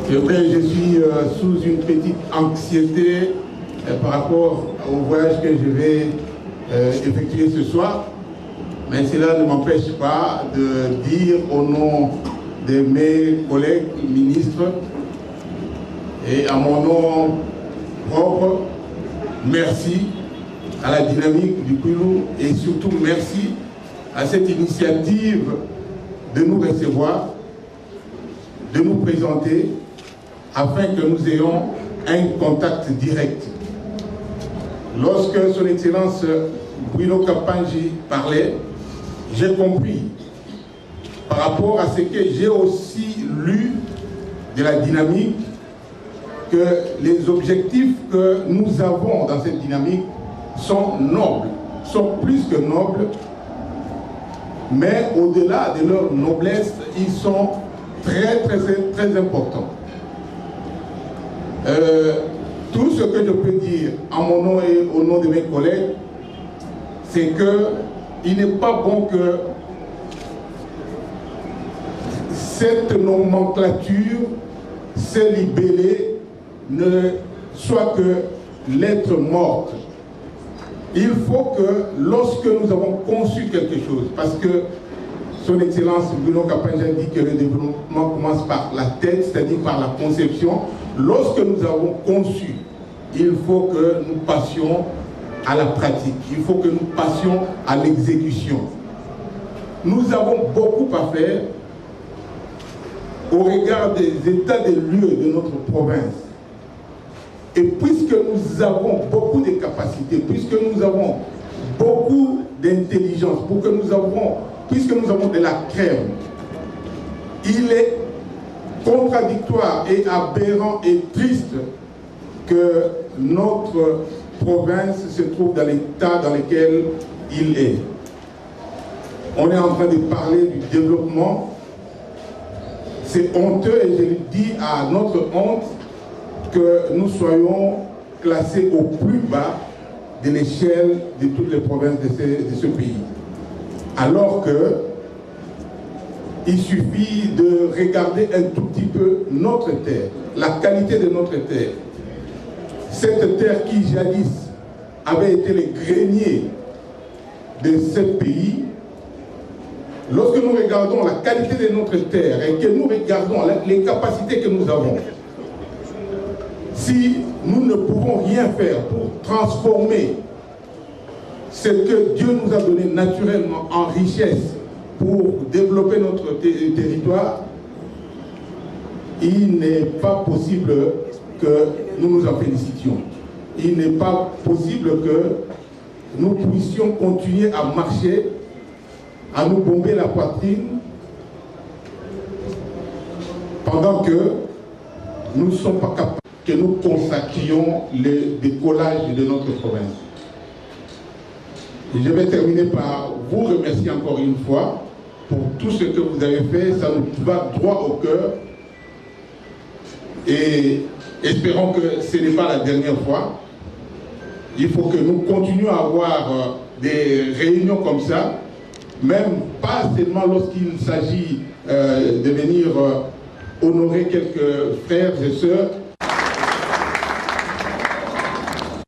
C'est vrai, je suis sous une petite anxiété par rapport au voyage que je vais effectuer ce soir, mais cela ne m'empêche pas de dire au nom de mes collègues ministres et à mon nom propre, merci à la dynamique du Kwilu et surtout merci à cette initiative de nous recevoir, de nous présenter, afin que nous ayons un contact direct. Lorsque son Excellence Bruno Kapanji parlait, j'ai compris, par rapport à ce que j'ai aussi lu de la dynamique, que les objectifs que nous avons dans cette dynamique sont nobles, sont plus que nobles, mais au-delà de leur noblesse, ils sont très importants. Tout ce que je peux dire en mon nom et au nom de mes collègues, c'est qu'il n'est pas bon que cette nomenclature, ces libellés, ne soit que lettre morte. Il faut que lorsque nous avons conçu quelque chose, parce que Son Excellence Bruno Kapanji a dit que le développement commence par la tête, c'est-à-dire par la conception. Lorsque nous avons conçu, il faut que nous passions à la pratique, il faut que nous passions à l'exécution. Nous avons beaucoup à faire au regard des états des lieux de notre province. Et puisque nous avons beaucoup de capacités, puisque nous avons beaucoup d'intelligence, puisque nous avons de la crème, il est contradictoire et aberrant et triste que notre province se trouve dans l'état dans lequel il est. On est en train de parler du développement. C'est honteux et je le dis à notre honte que nous soyons classés au plus bas de l'échelle de toutes les provinces de ce pays. Alors que il suffit de regarder un tout petit peu notre terre, la qualité de notre terre. Cette terre qui jadis avait été le grenier de ce pays, lorsque nous regardons la qualité de notre terre et que nous regardons les capacités que nous avons, si nous ne pouvons rien faire pour transformer ce que Dieu nous a donné naturellement en richesse pour développer notre territoire, il n'est pas possible que nous nous en félicitions. Il n'est pas possible que nous puissions continuer à marcher, à nous bomber la poitrine, pendant que nous ne sommes pas capables, que nous consacrions le décollage de notre province. Et je vais terminer par vous remercier encore une fois pour tout ce que vous avez fait. Ça nous va droit au cœur. Et espérons que ce n'est pas la dernière fois. Il faut que nous continuions à avoir des réunions comme ça, même pas seulement lorsqu'il s'agit de venir honorer quelques frères et sœurs,